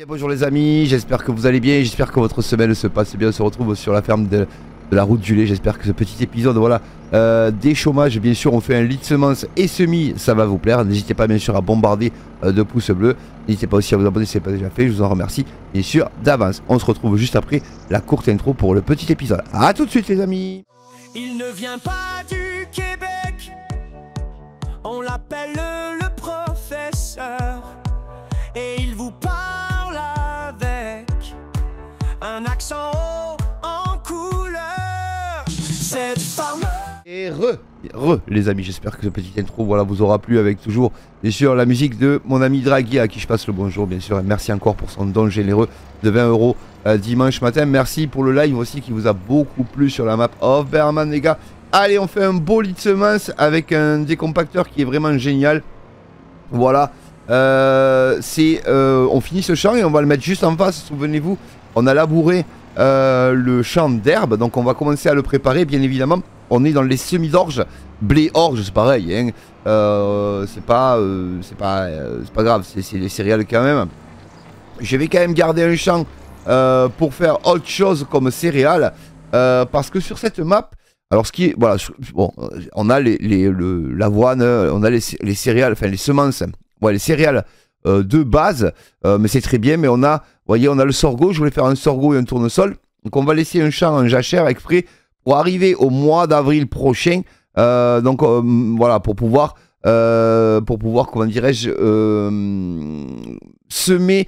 Et bonjour les amis, j'espère que vous allez bien, j'espère que votre semaine se passe bien. On se retrouve sur la ferme de la route du lait. J'espère que ce petit épisode, voilà, des chômages, bien sûr, on fait un lit de semences et semis, ça va vous plaire. N'hésitez pas bien sûr à bombarder de pouces bleus. N'hésitez pas aussi à vous abonner si ce n'est pas déjà fait, je vous en remercie bien sûr d'avance. On se retrouve juste après la courte intro pour le petit épisode. A tout de suite les amis. Il ne vient pas du Québec, on l'appelle le professeur, et il vous parle avec un accent haut en couleur. Cette femme. Et les amis, j'espère que ce petit intro voilà, vous aura plu avec toujours bien sûr la musique de mon ami Draghi à qui je passe le bonjour bien sûr. Et merci encore pour son don généreux de 20 € dimanche matin. Merci pour le live aussi qui vous a beaucoup plu sur la map of Berman les gars. Allez, on fait un beau lit de semences avec un décompacteur qui est vraiment génial. Voilà, on finit ce champ et on va le mettre juste en face. Souvenez-vous, on a labouré le champ d'herbe, donc on va commencer à le préparer bien évidemment. On est dans les semis d'orge, blé orge c'est pareil, hein. C'est pas grave, c'est les céréales quand même. Je vais quand même garder un champ pour faire autre chose comme céréales, parce que sur cette map, alors ce qui est, voilà, bon, on a l'avoine, on a les céréales, enfin les semences, ouais, les céréales de base, mais c'est très bien, mais on a, vous voyez, on a le sorgho, je voulais faire un sorgho et un tournesol, donc on va laisser un champ en jachère exprès pour arriver au mois d'avril prochain, donc voilà, pour pouvoir, comment dirais-je, semer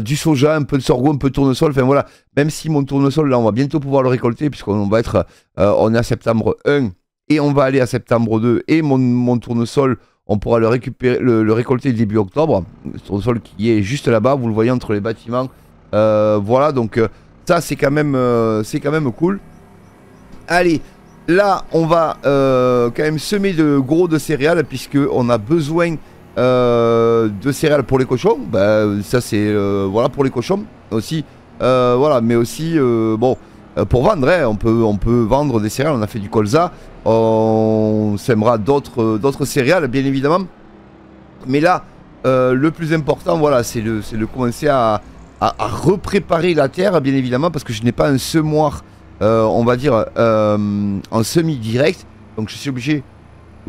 du soja, un peu de sorgho, un peu de tournesol, enfin voilà, même si mon tournesol, là, on va bientôt pouvoir le récolter, puisqu'on va être, on est à septembre 1, et on va aller à septembre 2, et mon tournesol, on pourra le récupérer, le récolter début octobre, le tournesol qui est juste là-bas, vous le voyez entre les bâtiments, voilà, donc ça, c'est quand même cool. Allez, là, on va quand même semer de céréales, puisqu'on a besoin de céréales pour les cochons. Bah, ça, c'est voilà, pour les cochons aussi. Voilà, mais aussi, bon, pour vendre, hein, on peut vendre des céréales. On a fait du colza. On sèmera d'autres céréales, bien évidemment. Mais là, le plus important, voilà, c'est de commencer à repréparer la terre, bien évidemment, parce que je n'ai pas un semoir. On va dire en semi-direct, donc je suis obligé,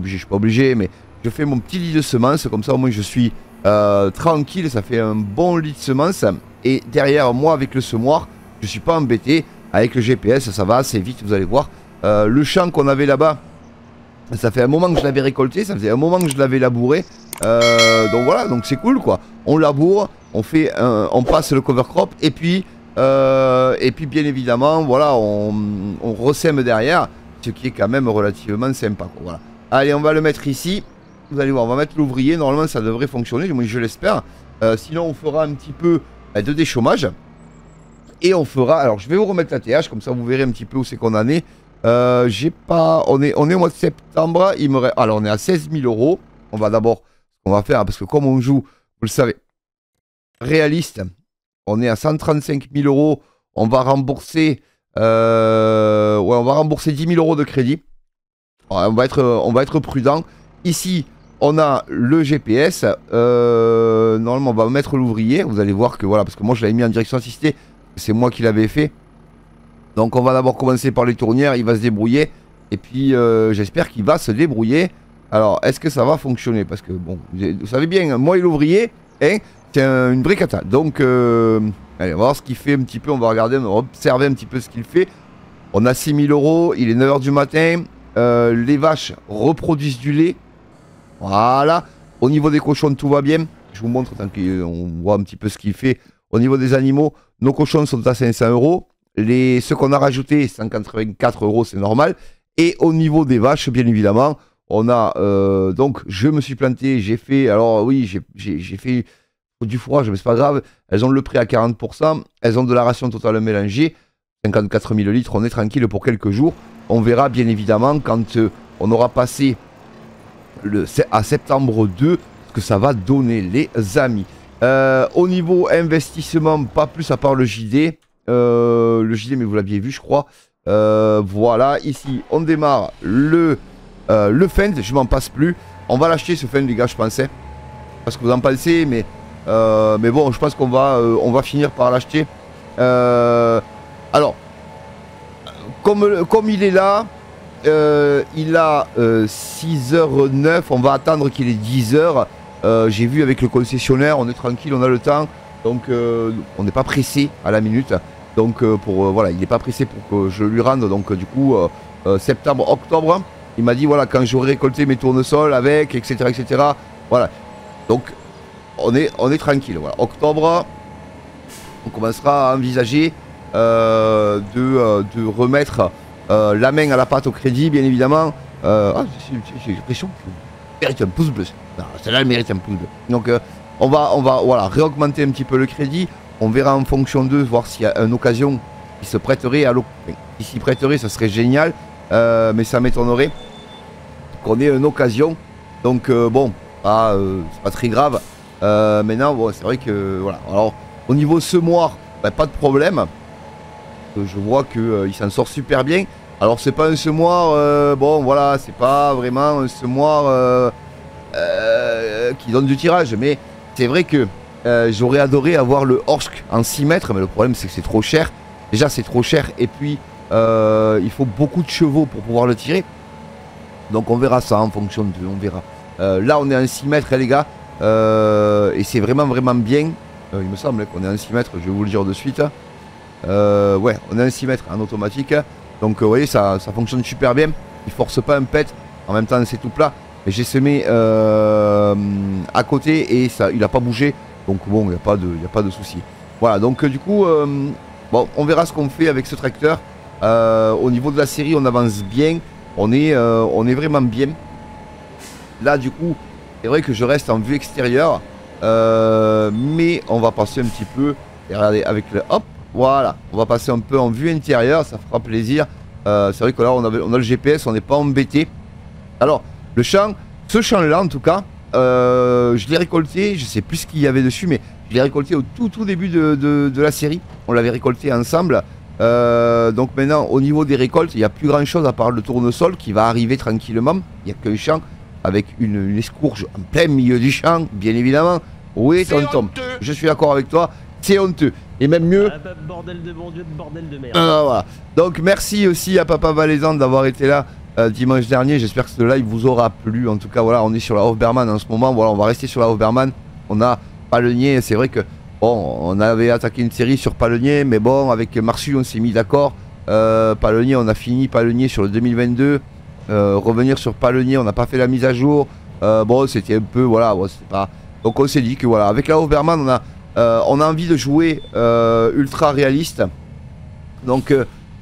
je suis pas obligé, mais je fais mon petit lit de semences, comme ça au moins je suis tranquille, ça fait un bon lit de semences, et derrière moi avec le semoir, je suis pas embêté, avec le GPS ça va assez vite, vous allez voir, le champ qu'on avait là-bas, ça fait un moment que je l'avais récolté, ça faisait un moment que je l'avais labouré, donc voilà, donc c'est cool quoi, on laboure, on passe le cover crop, et puis bien évidemment, voilà, on ressème derrière, ce qui est quand même relativement sympa, quoi, voilà. Allez, on va le mettre ici. Vous allez voir, on va mettre l'ouvrier. Normalement, ça devrait fonctionner, moi je l'espère. Sinon, on fera un petit peu de déchômage. Et on fera... Alors, je vais vous remettre la TH, comme ça, vous verrez un petit peu où c'est qu'on en est. J'ai pas... On est au mois de septembre. Alors, on est à 16 000 €. On va d'abord... Ce qu'on va faire, parce que comme on joue, vous le savez, réaliste... On est à 135 000 €. On va rembourser, ouais, on va rembourser 10 000 € de crédit. Ouais, on va être prudent. Ici, on a le GPS. Normalement, on va mettre l'ouvrier. Vous allez voir que voilà, parce que moi, je l'avais mis en direction assistée. C'est moi qui l'avais fait. Donc, on va d'abord commencer par les tournières. Il va se débrouiller. Et puis, j'espère qu'il va se débrouiller. Alors, est-ce que ça va fonctionner? Parce que, bon, vous savez bien, moi et l'ouvrier, hein, c'est une vraie cata. Donc, allez, on va voir ce qu'il fait un petit peu. On va regarder, on va observer un petit peu ce qu'il fait. On a 6 000 €. Il est 9 h du matin. Les vaches reproduisent du lait. Voilà. Au niveau des cochons, tout va bien. Je vous montre tant qu'on voit un petit peu ce qu'il fait. Au niveau des animaux, nos cochons sont à 500 €. Ceux qu'on a rajoutés, 184 €, c'est normal. Et au niveau des vaches, bien évidemment, on a... donc, je me suis planté. J'ai fait... Alors, oui, j'ai fait... du fourrage, mais c'est pas grave, elles ont le prix à 40%, elles ont de la ration totale mélangée, 54 000 litres, on est tranquille pour quelques jours. On verra bien évidemment quand on aura passé à septembre 2 ce que ça va donner les amis. Au niveau investissement, pas plus à part le JD, mais vous l'aviez vu je crois. Voilà, ici on démarre le fend, je m'en passe plus. On va l'acheter ce fend les gars, je pensais. Parce que vous en pensez, mais Mais bon, je pense qu'on va finir par l'acheter. Alors, comme il est là, il a 6h09, on va attendre qu'il ait 10h. J'ai vu avec le concessionnaire, on est tranquille, on a le temps. Donc on n'est pas pressé à la minute. Donc voilà, il n'est pas pressé pour que je lui rende. Donc du coup, septembre, octobre, il m'a dit voilà, quand j'aurai récolté mes tournesols avec, etc. etc. Voilà. Donc on est tranquille. Voilà. Octobre, on commencera à envisager de remettre la main à la pâte au crédit, bien évidemment. J'ai l'impression qu'il mérite un pouce bleu. Non, celle-là, elle mérite un pouce bleu. Donc on va voilà, réaugmenter un petit peu le crédit. On verra en fonction d'eux, voir s'il y a une occasion qui se prêterait à l'occasion. Qui s'y prêterait, ça serait génial. Mais ça m'étonnerait qu'on ait une occasion. Donc bon, c'est pas très grave. Maintenant, bon, c'est vrai que voilà. Alors au niveau semoir, pas de problème. Je vois qu'il s'en sort super bien. Alors c'est pas un semoir, bon voilà, c'est pas vraiment un semoir qui donne du tirage. Mais c'est vrai que j'aurais adoré avoir le Horsk en 6 mètres. Mais le problème c'est que c'est trop cher. Déjà c'est trop cher et puis il faut beaucoup de chevaux pour pouvoir le tirer. Donc on verra ça en fonction de... On verra. Là on est en 6 mètres les gars. Et c'est vraiment bien. Il me semble qu'on est en 6 mètres, je vais vous le dire de suite. Ouais, on est en 6 mètres en automatique. Donc vous voyez, ça fonctionne super bien. Il force pas un pet. En même temps c'est tout plat. Mais j'ai semé à côté et ça, il n'a pas bougé. Donc bon, il n'y a pas de souci. Voilà, donc du coup, bon, on verra ce qu'on fait avec ce tracteur. Au niveau de la série, on avance bien. On est vraiment bien. Là, du coup, c'est vrai que je reste en vue extérieure. Mais on va passer un petit peu. Et regardez, avec le hop, voilà. On va passer un peu en vue intérieure. Ça fera plaisir. C'est vrai que là, on a le GPS. On n'est pas embêté. Alors, le champ, ce champ-là, en tout cas, je l'ai récolté. Je sais plus ce qu'il y avait dessus, mais je l'ai récolté au tout début de la série. On l'avait récolté ensemble. Donc maintenant, au niveau des récoltes, il n'y a plus grand chose à part le tournesol qui va arriver tranquillement. Il n'y a qu'un champ avec une escourge en plein milieu du champ, bien évidemment. Oui, tonton, je suis d'accord avec toi, c'est honteux. Et même mieux. Bordel de bon Dieu, bordel de merde. Voilà. Donc merci aussi à Papa Valaisan d'avoir été là dimanche dernier. J'espère que ce live vous aura plu. En tout cas, voilà, on est sur la Hoverman en ce moment. Voilà, on va rester sur la Hoverman. On a Palenier, c'est vrai que bon, on avait attaqué une série sur Palenier, mais bon, avec Marsu, on s'est mis d'accord. Palenier, on a fini Palenier sur le 2022. Revenir sur Palenier, on n'a pas fait la mise à jour. Bon, c'était un peu, voilà, bon, c'est pas. Donc on s'est dit que voilà, avec la Hoverman, on a envie de jouer ultra réaliste. Donc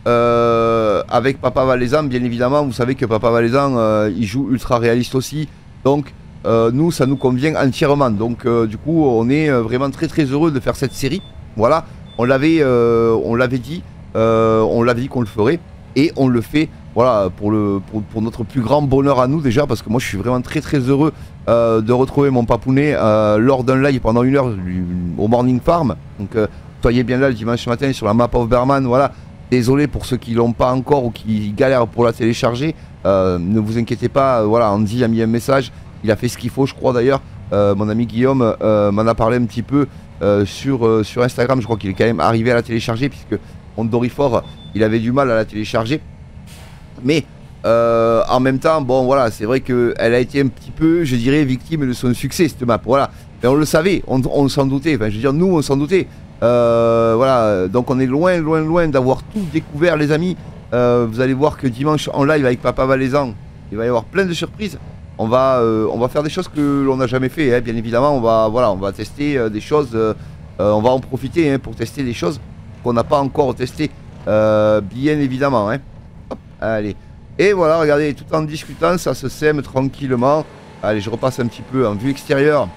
avec Papa Valaisan, bien évidemment, vous savez que Papa Valaisan, il joue ultra réaliste aussi. Donc nous, ça nous convient entièrement. Donc du coup, on est vraiment très heureux de faire cette série. Voilà, on l'avait dit qu'on le ferait et on le fait. Voilà, pour notre plus grand bonheur à nous déjà, parce que moi je suis vraiment très heureux de retrouver mon papounet lors d'un live pendant 1 heure au Morning Farm. Donc soyez bien là le dimanche matin sur la map of Berman. Voilà, désolé pour ceux qui l'ont pas encore ou qui galèrent pour la télécharger. Ne vous inquiétez pas, voilà, Andy a mis un message, il a fait ce qu'il faut, je crois d'ailleurs. Mon ami Guillaume m'en a parlé un petit peu sur Instagram. Je crois qu'il est quand même arrivé à la télécharger, puisque Ondorifort, il avait du mal à la télécharger. Mais en même temps, bon voilà, c'est vrai qu'elle a été un petit peu, je dirais, victime de son succès, cette map. Voilà, mais on le savait, on s'en doutait. Enfin, je veux dire, nous, on s'en doutait. Voilà, donc on est loin d'avoir tout découvert, les amis. Vous allez voir que dimanche en live avec Papa Valaisan, il va y avoir plein de surprises. On va faire des choses que l'on n'a jamais fait, hein, bien évidemment. On va tester des choses. On va en profiter pour tester des choses qu'on n'a pas encore testées, bien évidemment. Hein. Allez, et voilà, regardez, tout en discutant, ça se sème tranquillement. Allez, je repasse un petit peu en vue extérieure,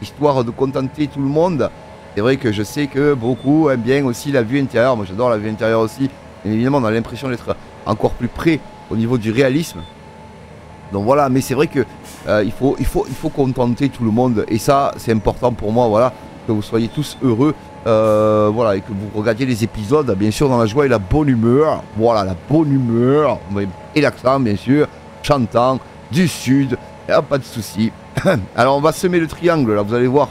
histoire de contenter tout le monde. C'est vrai que je sais que beaucoup aiment bien aussi la vue intérieure. Moi, j'adore la vue intérieure aussi. Bien évidemment, on a l'impression d'être encore plus près au niveau du réalisme. Donc voilà, mais c'est vrai que il faut contenter tout le monde. Et ça, c'est important pour moi, voilà, que vous soyez tous heureux. Voilà, et que vous regardiez les épisodes, bien sûr, dans la joie et la bonne humeur. Voilà, la bonne humeur. Et l'accent, bien sûr, chantant, du sud. Pas de souci. Alors, on va semer le triangle, là, vous allez voir.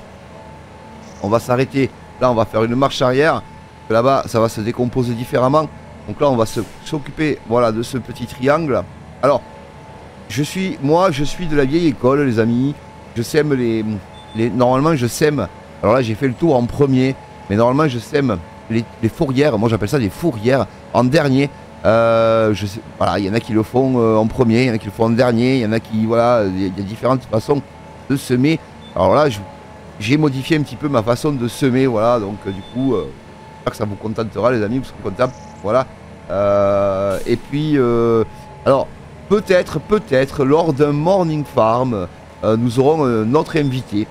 On va s'arrêter. Là, on va faire une marche arrière. Là-bas, ça va se décomposer différemment. Donc là, on va s'occuper, voilà, de ce petit triangle. Alors, moi, je suis de la vieille école, les amis. Je sème normalement, je sème. Alors là, j'ai fait le tour en premier. Mais normalement, je sème les fourrières. Moi, j'appelle ça des fourrières en dernier. Voilà, il y en a qui le font en premier, il y en a qui le font en dernier. Il y en a qui, voilà, il y a différentes façons de semer. Alors là, j'ai modifié un petit peu ma façon de semer. Voilà, donc du coup, j'espère que ça vous contentera, les amis. Vous serez contents. Voilà. Et puis, alors, peut-être, lors d'un morning farm, nous aurons notre invité.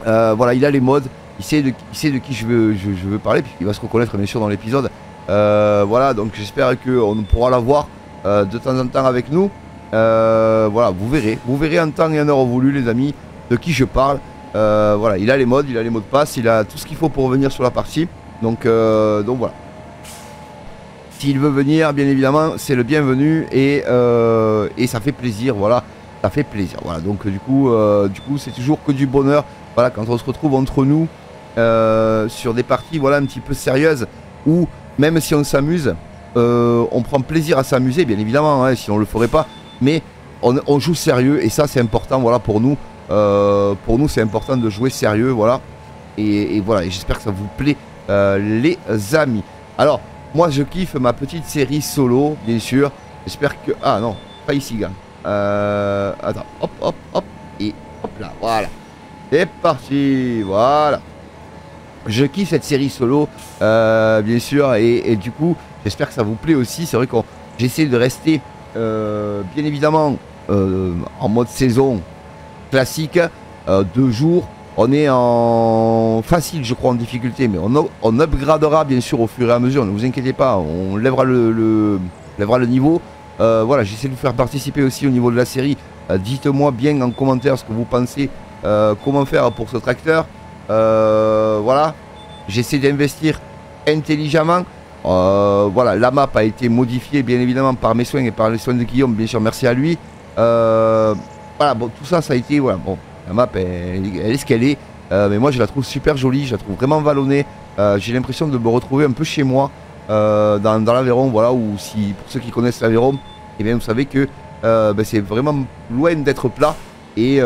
Voilà, il a les modes, il sait de qui je veux parler, puisqu'il va se reconnaître bien sûr dans l'épisode. Voilà, donc j'espère qu'on pourra l'avoir de temps en temps avec nous. Voilà, vous verrez en temps et en heure voulu, les amis, de qui je parle. Voilà, il a les modes de passe, il a tout ce qu'il faut pour venir sur la partie. Donc voilà. S'il veut venir, bien évidemment, c'est le bienvenu et ça fait plaisir, voilà. Ça fait plaisir, voilà. Donc du coup c'est toujours que du bonheur. Voilà, quand on se retrouve entre nous sur des parties, voilà, un petit peu sérieuses, où même si on s'amuse, on prend plaisir à s'amuser, bien évidemment, hein, sinon on le ferait pas. Mais on joue sérieux et ça c'est important, voilà, pour nous. Pour nous c'est important de jouer sérieux, voilà. Et voilà, et j'espère que ça vous plaît, les amis. Alors, moi je kiffe ma petite série solo, bien sûr. J'espère que... Ah non, pas ici, gars. Attends, hop, et hop là, voilà. C'est parti, voilà. Je kiffe cette série solo, bien sûr, et du coup, j'espère que ça vous plaît aussi. C'est vrai que j'essaie de rester, bien évidemment, en mode saison classique, 2 jours. On est en facile, je crois, en difficulté, mais on upgradera bien sûr au fur et à mesure. Ne vous inquiétez pas, on lèvera le niveau. Voilà, j'essaie de vous faire participer aussi au niveau de la série. Dites-moi bien en commentaire ce que vous pensez, comment faire pour ce tracteur. Voilà, j'essaie d'investir intelligemment. Voilà, la map a été modifiée bien évidemment par mes soins et par les soins de Guillaume, bien sûr, merci à lui. Voilà, bon, tout ça, ça a été, voilà, bon, la map, elle est ce qu'elle est, mais moi je la trouve super jolie, je la trouve vraiment vallonnée. J'ai l'impression de me retrouver un peu chez moi, dans l'Aveyron, voilà, ou si, pour ceux qui connaissent l'Aveyron, et bien vous savez que c'est vraiment loin d'être plat, et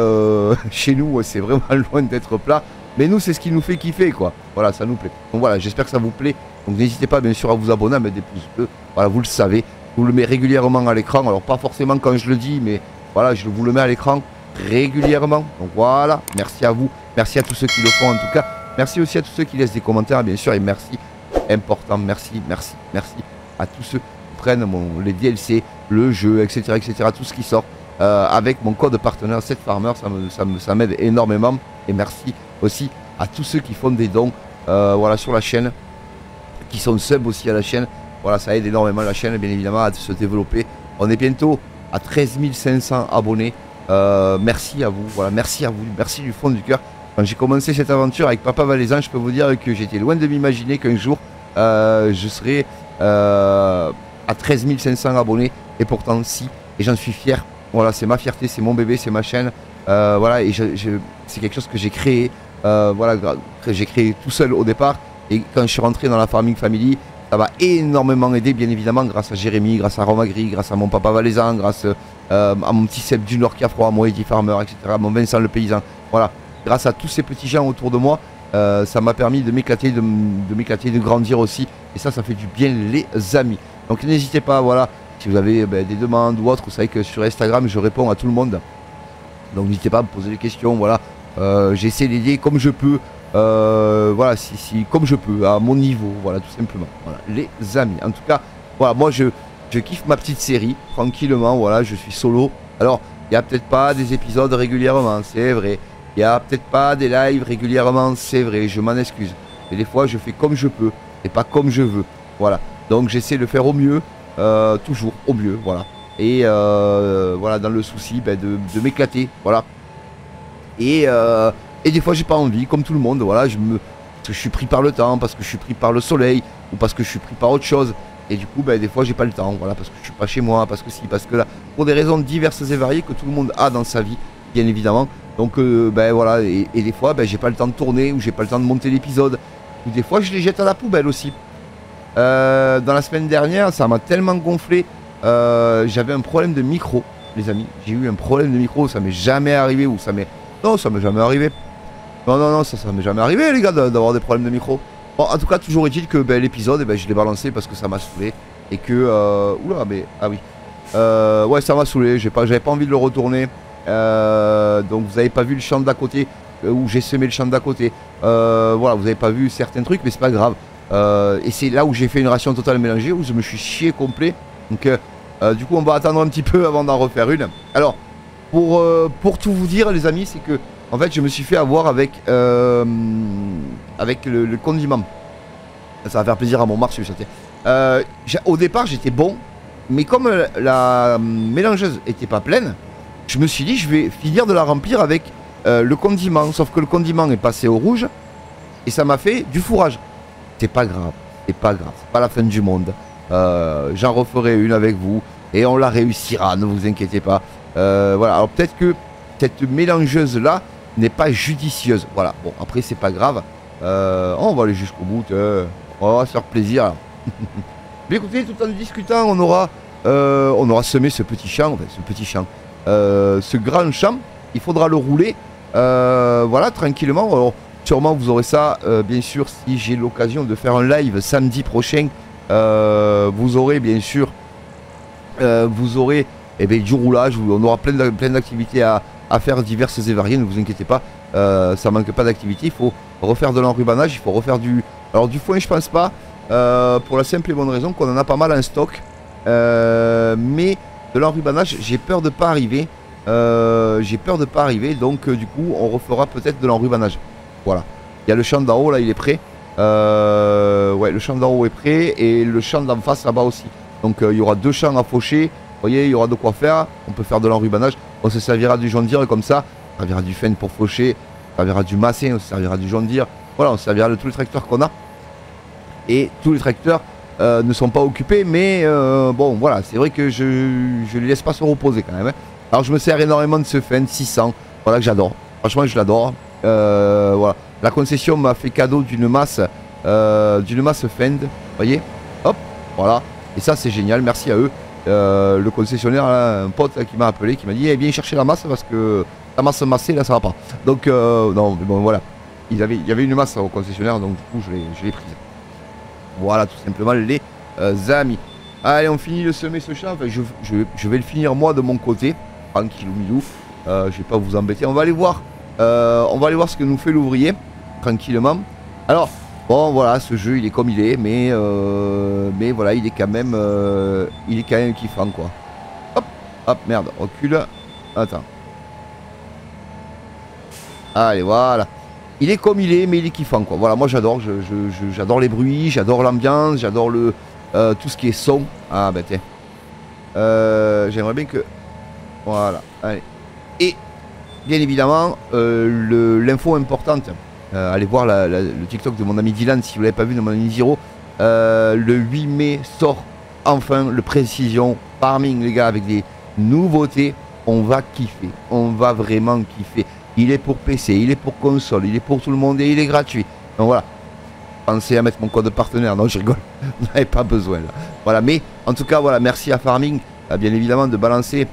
chez nous, c'est vraiment loin d'être plat. Mais nous, c'est ce qui nous fait kiffer, quoi. Voilà, ça nous plaît. Donc voilà, j'espère que ça vous plaît. Donc n'hésitez pas, bien sûr, à vous abonner, à mettre des pouces bleus. Voilà, vous le savez. Je vous le mets régulièrement à l'écran. Alors, pas forcément quand je le dis, mais voilà, je vous le mets à l'écran régulièrement. Donc voilà, merci à vous. Merci à tous ceux qui le font, en tout cas. Merci aussi à tous ceux qui laissent des commentaires, bien sûr. Et merci, important, merci à tous ceux qui prennent les DLC, le jeu, etc., tout ce qui sort. Avec mon code partenaire 7Farmer, ça m'aide énormément. Et merci aussi à tous ceux qui font des dons, voilà, sur la chaîne, qui sont sub aussi à la chaîne. Voilà, ça aide énormément la chaîne, bien évidemment, à se développer. On est bientôt à 13 500 abonnés. Merci à vous, voilà, merci à vous, merci du fond du cœur. Quand j'ai commencé cette aventure avec Papa Valaisan, je peux vous dire que j'étais loin de m'imaginer qu'un jour je serais à 13 500 abonnés. Et pourtant, si, et j'en suis fier. Voilà, c'est ma fierté, c'est mon bébé, c'est ma chaîne. Voilà, et c'est quelque chose que j'ai créé. Voilà, j'ai créé tout seul au départ. Et quand je suis rentré dans la Farming Family, ça m'a énormément aidé, bien évidemment, grâce à Jérémy, grâce à Romagri, grâce à mon papa Valaisan, grâce à mon petit Seb du Nord qui a froid, à mon Eddie Farmer, etc., à mon Vincent le paysan. Voilà, grâce à tous ces petits gens autour de moi, ça m'a permis de m'éclater, de grandir aussi. Et ça fait du bien, les amis. Donc n'hésitez pas, voilà, si vous avez des demandes ou autres, vous savez que sur Instagram, je réponds à tout le monde. Donc n'hésitez pas à me poser des questions, voilà. J'essaie d'aider comme je peux. Voilà, comme je peux, à mon niveau, voilà, tout simplement. Voilà, les amis. En tout cas, voilà, moi je kiffe ma petite série, tranquillement, voilà, je suis solo. Alors, il n'y a peut-être pas des épisodes régulièrement, c'est vrai. Il n'y a peut-être pas des lives régulièrement, c'est vrai, je m'en excuse. Et des fois, je fais comme je peux, et pas comme je veux. Voilà, donc j'essaie de faire au mieux, toujours au mieux, voilà. Et voilà, dans le souci de m'éclater, voilà. Et des fois j'ai pas envie, comme tout le monde, voilà, parce que je suis pris par le temps, parce que je suis pris par le soleil, ou parce que je suis pris par autre chose. Et du coup, des fois j'ai pas le temps, voilà, parce que je suis pas chez moi, parce que si, parce que là, pour des raisons diverses et variées que tout le monde a dans sa vie. bien évidemment. Donc ben voilà, et des fois ben, j'ai pas le temps de tourner ou j'ai pas le temps de monter l'épisode. Ou des fois je les jette à la poubelle aussi. Dans la semaine dernière, ça m'a tellement gonflé. J'avais un problème de micro, les amis. J'ai eu un problème de micro, ça m'est jamais arrivé ou ça m'est... Non, ça m'est jamais arrivé. Non, ça m'est jamais arrivé les gars d'avoir des problèmes de micro. Bon, en tout cas, toujours est-il que ben, l'épisode, ben, je l'ai balancé parce que ça m'a saoulé. Et que... Oula, mais... Ah oui. Ouais, ça m'a saoulé, j'avais pas envie de le retourner. Donc vous avez pas vu le champ d'à côté où j'ai semé le champ d'à côté. Voilà, vous avez pas vu certains trucs, mais c'est pas grave. Et c'est là où j'ai fait une ration totale mélangée, où je me suis chié complet. Donc du coup on va attendre un petit peu avant d'en refaire une. Alors pour tout vous dire les amis, c'est que en fait je me suis fait avoir avec le condiment. Ça va faire plaisir à mon marché. Au départ j'étais bon, mais comme la mélangeuse était pas pleine, je me suis dit je vais finir de la remplir avec le condiment. Sauf que le condiment est passé au rouge et ça m'a fait du fourrage. C'est pas grave, c'est pas la fin du monde. J'en referai une avec vous et on la réussira, ne vous inquiétez pas. Voilà, alors peut-être que cette mélangeuse là n'est pas judicieuse. Voilà, bon après c'est pas grave. On va aller jusqu'au bout, on va se faire plaisir. Mais écoutez, tout en discutant, on aura semé ce petit champ, ce grand champ. Il faudra le rouler, voilà, tranquillement. Alors, sûrement vous aurez ça, bien sûr, si j'ai l'occasion de faire un live samedi prochain. Vous aurez bien sûr, eh bien, du roulage, on aura plein d'activités à faire diverses et variées, ne vous inquiétez pas, ça manque pas d'activités. Il faut refaire de l'enrubanage, il faut refaire du foin, je pense pas, pour la simple et bonne raison qu'on en a pas mal en stock, mais de l'enrubanage j'ai peur de pas arriver, donc du coup on refera peut-être de l'enrubanage. Voilà, il y a le champ d'en haut là, il est prêt. Ouais, le champ d'en haut est prêt et le champ d'en face là-bas aussi. Donc il y aura deux champs à faucher. Vous voyez, il y aura de quoi faire. On peut faire de l'enrubanage. On se servira du John Deere comme ça. On servira du Fendt pour faucher. On servira du Massey. On se servira du John Deere. Voilà, on se servira de tous les tracteurs qu'on a. Et tous les tracteurs ne sont pas occupés. Mais bon, voilà, c'est vrai que je ne les laisse pas se reposer quand même. Hein. Alors je me sers énormément de ce Fendt 600. Voilà, que j'adore. Franchement, je l'adore. Voilà. La concession m'a fait cadeau d'une masse Fendt, voyez, hop, voilà, et ça c'est génial, merci à eux. Le concessionnaire, là, un pote là, qui m'a appelé, qui m'a dit, viens chercher la masse parce que la masse massée là ça va pas. Donc non, mais bon voilà, il y avait une masse au concessionnaire, donc du coup je l'ai prise. Voilà, tout simplement les amis. Allez, on finit de semer ce champ, enfin, je vais le finir moi de mon côté, tranquillou milou, je vais pas vous embêter, on va aller voir ce que nous fait l'ouvrier. Tranquillement. Alors bon voilà, ce jeu il est comme il est, mais voilà, il est quand même kiffant quoi. Hop merde, recule. Attends. Allez voilà. Il est comme il est, mais il est kiffant quoi. Voilà, moi j'adore, j'adore les bruits, j'adore l'ambiance, j'adore tout ce qui est son. Ah bah tiens. J'aimerais bien que. Voilà, allez. Et bien évidemment, l'info importante. Allez voir le TikTok de mon ami Dylan si vous l'avez pas vu, de mon ami Zero. Le 8 mai sort enfin le Précision Farming les gars, avec des nouveautés. On va kiffer, on va vraiment kiffer. Il est pour PC, il est pour console, il est pour tout le monde et il est gratuit. Donc voilà, pensez à mettre mon code partenaire. Non, je rigole, vous n'avez pas besoin là. Voilà, mais en tout cas voilà, merci à Farming bien évidemment de balancer,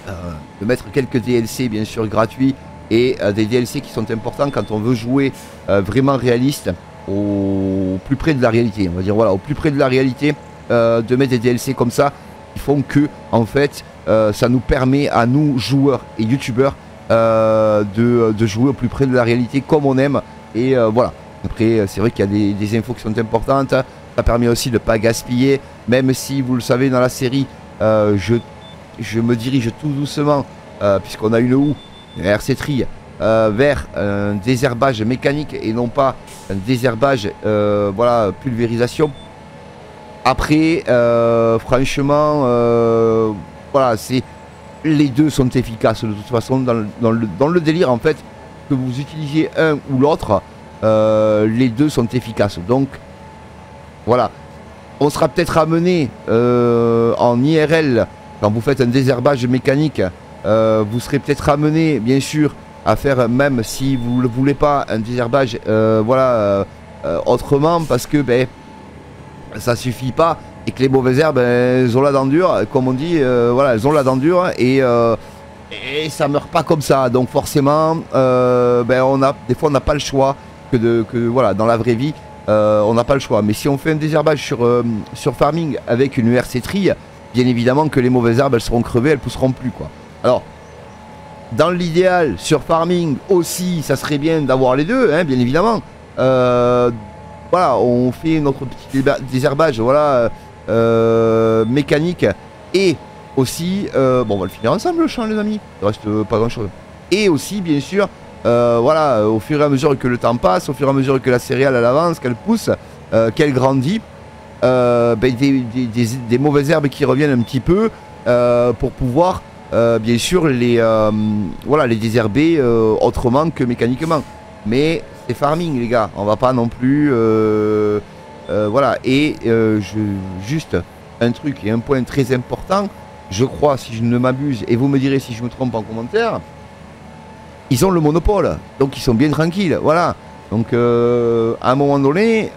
de mettre quelques DLC bien sûr gratuits. Et des DLC qui sont importants quand on veut jouer vraiment réaliste, au plus près de la réalité, on va dire, voilà, au plus près de la réalité, de mettre des DLC comme ça, qui font que en fait ça nous permet à nous joueurs et youtubeurs de jouer au plus près de la réalité comme on aime. Et voilà, après c'est vrai qu'il y a des infos qui sont importantes, ça permet aussi de ne pas gaspiller, même si vous le savez dans la série, je me dirige tout doucement, puisqu'on a une houe RC Tri vers un désherbage mécanique et non pas un désherbage voilà, pulvérisation. Après franchement voilà, c'est les deux sont efficaces de toute façon dans le délire en fait, que vous utilisiez un ou l'autre, les deux sont efficaces. Donc voilà, on sera peut-être amené en IRL quand vous faites un désherbage mécanique vous serez peut-être amené, bien sûr, à faire, même si vous ne le voulez pas, un désherbage autrement, parce que ben, ça suffit pas et que les mauvaises herbes, elles ont la dent dure, comme on dit, voilà, elles ont la dent dure et ça meurt pas comme ça. Donc forcément, ben, des fois on n'a pas le choix voilà, dans la vraie vie, on n'a pas le choix. Mais si on fait un désherbage sur farming avec une URC trille, bien évidemment que les mauvaises herbes, elles seront crevées, elles pousseront plus, quoi. Alors, dans l'idéal, sur farming aussi, ça serait bien d'avoir les deux, hein, bien évidemment. Voilà, on fait notre petit désherbage, voilà, mécanique, et aussi, bon, on va le finir ensemble le champ, les amis. Il reste pas grand chose. Et aussi, bien sûr, voilà, au fur et à mesure que le temps passe, au fur et à mesure que la céréale elle avance, qu'elle pousse, qu'elle grandit, ben, des mauvaises herbes qui reviennent un petit peu pour pouvoir bien sûr voilà, les désherber autrement que mécaniquement. Mais c'est farming, les gars, on va pas non plus voilà. Et juste un truc et un point très important, je crois, si je ne m'abuse, et vous me direz si je me trompe en commentaire, ils ont le monopole, donc ils sont bien tranquilles, voilà. Donc à un moment donné,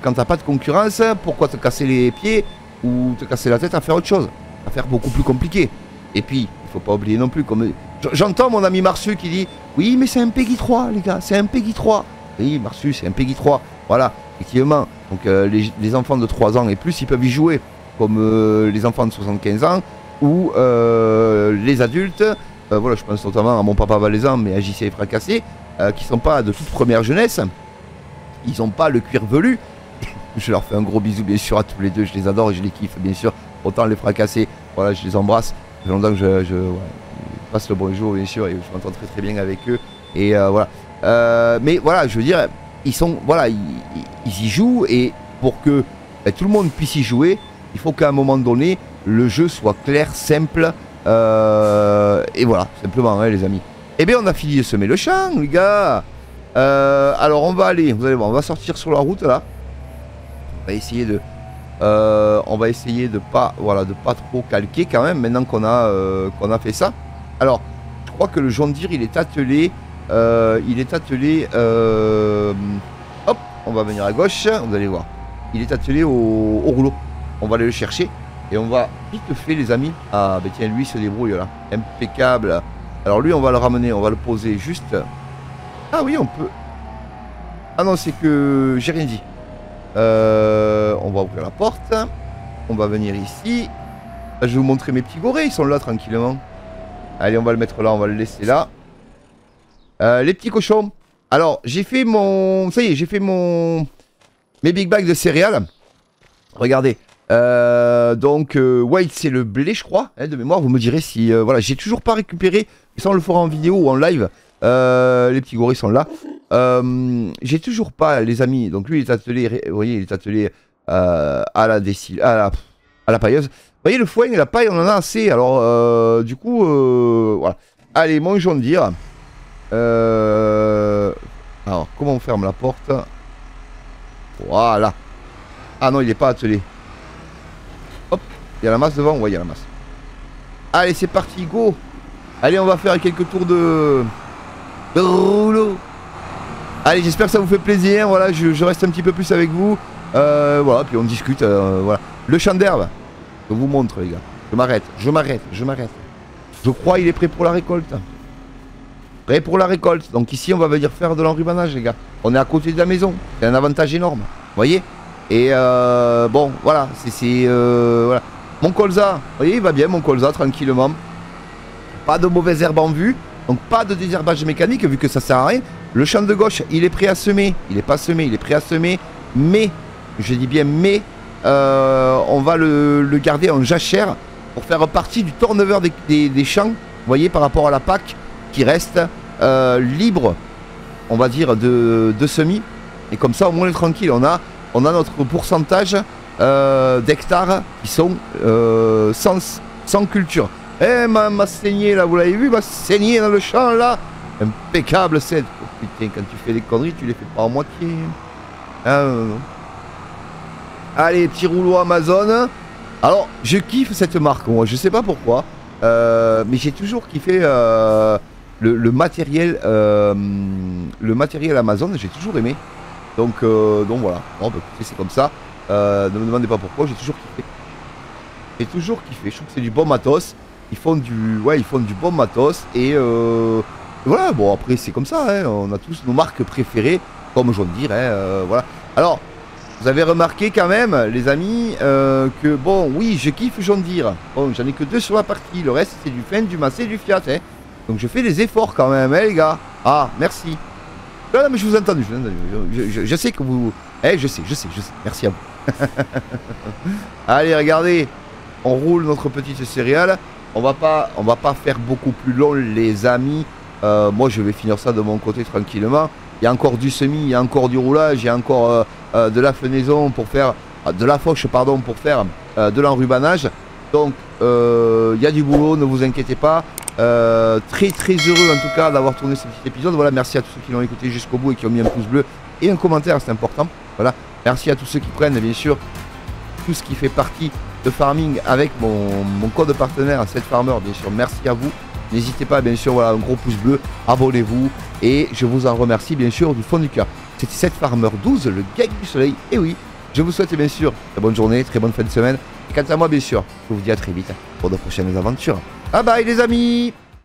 quand t'as pas de concurrence, pourquoi te casser les pieds ou te casser la tête à faire autre chose, à faire beaucoup plus compliqué. Et puis, il faut pas oublier non plus, comme j'entends mon ami Marsu qui dit oui, mais c'est un Peggy 3, les gars, c'est un Peggy 3. Oui, Marsu, c'est un Peggy 3. Voilà, effectivement. Donc, les enfants de 3 ans et plus, ils peuvent y jouer, comme les enfants de 75 ans ou les adultes. Voilà, je pense notamment à mon papa valaisan, mais à JC Fracassé, qui sont pas de toute première jeunesse. Ils ont pas le cuir velu. Je leur fais un gros bisou, bien sûr, à tous les deux. Je les adore et je les kiffe, bien sûr. Autant les Fracassés, voilà, je les embrasse. Ça fait longtemps que je passe le bonjour, bien sûr, et je m'entends très très bien avec eux. Et voilà. Mais voilà, je veux dire, ils sont, voilà, ils y jouent, et pour que tout le monde puisse y jouer, il faut qu'à un moment donné, le jeu soit clair, simple, et voilà, simplement, hein, les amis. Eh bien, on a fini de semer le champ, les gars. Alors, on va aller, vous allez voir, on va sortir sur la route là. On va essayer de pas, voilà, de pas trop calquer quand même, maintenant qu'on a fait ça. Alors, je crois que le John Deere, il est attelé. Hop, on va venir à gauche, vous allez voir. Il est attelé au rouleau. On va aller le chercher et on va vite fait, les amis. Ah, ben tiens, lui il se débrouille là. Impeccable. Alors lui, on va le ramener, on va le poser juste. Ah oui, on peut. Ah non, c'est que j'ai rien dit. On va ouvrir la porte. On va venir ici. Là, je vais vous montrer mes petits gorées, ils sont là tranquillement. Allez, on va le mettre là, on va le laisser là. Les petits cochons. Alors, j'ai fait mon... Ça y est, j'ai fait mes big bags de céréales. Regardez. Donc, white, c'est le blé, je crois. Hein, de mémoire, vous me direz si... voilà, j'ai toujours pas récupéré. Ça, on le fera en vidéo ou en live. Les petits gorilles sont là. J'ai toujours pas, les amis. Donc, lui, il est attelé... Vous voyez, il est attelé à la pailleuse. Vous voyez, le foin et la paille, on en a assez. Alors, du coup, voilà. Allez, mon John Deere. Alors, comment on ferme la porte? Voilà. Ah non, il n'est pas attelé. Hop, il y a la masse devant. Ouais, il y a la masse. Allez, c'est parti, go. Allez, on va faire quelques tours de rouleau. Allez, j'espère que ça vous fait plaisir. Voilà, je reste un petit peu plus avec vous. Voilà, puis on discute. Voilà. Le champ d'herbe. Je vous montre, les gars. Je m'arrête. Je crois qu'il est prêt pour la récolte. Prêt pour la récolte. Donc ici, on va venir faire de l'enrubanage, les gars. On est à côté de la maison. C'est un avantage énorme. Vous voyez? Et bon, voilà. Voilà. Mon colza, vous voyez, il va bien, mon colza, tranquillement. Pas de mauvaise herbe en vue. Donc pas de désherbage mécanique, vu que ça sert à rien. Le champ de gauche, il est prêt à semer. Il n'est pas semé, il est prêt à semer. Mais, je dis bien mais, on va le garder en jachère pour faire partie du turnover des champs. Vous voyez, par rapport à la PAC qui reste libre, on va dire, de semis. Et comme ça, au moins, on est tranquille. On a notre pourcentage d'hectares qui sont sans culture. Eh, ma saignée, là, vous l'avez vu, ma saignée dans le champ, là. Impeccable, c'est... Oh, putain, quand tu fais des conneries, tu les fais pas en moitié. Ah, non. Allez, petit rouleau Amazon. Alors, je kiffe cette marque, moi. Je sais pas pourquoi. Mais j'ai toujours kiffé le matériel Amazon, j'ai toujours aimé. Donc voilà. Bon, bah, écoutez, c'est comme ça. Ne me demandez pas pourquoi, j'ai toujours kiffé. J'ai toujours kiffé. Je trouve que c'est du bon matos. Ils font du bon matos. Et voilà, bon après c'est comme ça, hein. On a tous nos marques préférées, comme John Deere, hein, voilà. Alors, vous avez remarqué quand même, les amis, que bon, oui, je kiffe John Deere. Bon, j'en ai que 2 sur la partie, le reste c'est du Fendt, du Massey, du Fiat, hein. Donc je fais des efforts quand même, hein, les gars. Ah, merci. Non, mais je vous ai entendu, je sais que vous... je sais, merci à vous. Allez, regardez, on roule notre petite céréale. On va pas faire beaucoup plus long, les amis. Moi, je vais finir ça de mon côté tranquillement. Il y a encore du semis, il y a encore du roulage, il y a encore de la fenaison pour faire... de la fauche, pardon, pour faire de l'enrubanage. Donc, il y a du boulot, ne vous inquiétez pas. Très heureux en tout cas d'avoir tourné ce petit épisode. Voilà, merci à tous ceux qui l'ont écouté jusqu'au bout et qui ont mis un pouce bleu et un commentaire, c'est important. Voilà, merci à tous ceux qui prennent bien sûr tout ce qui fait partie de farming avec mon code partenaire 7Farmer, bien sûr, merci à vous. N'hésitez pas, bien sûr, voilà, un gros pouce bleu, abonnez-vous et je vous en remercie bien sûr du fond du cœur. C'était 7Farmer 12, le gag du soleil. Et oui, je vous souhaite bien sûr très bonne journée, très bonne fin de semaine. Et quant à moi, bien sûr, je vous dis à très vite pour de prochaines aventures. Bye bye les amis!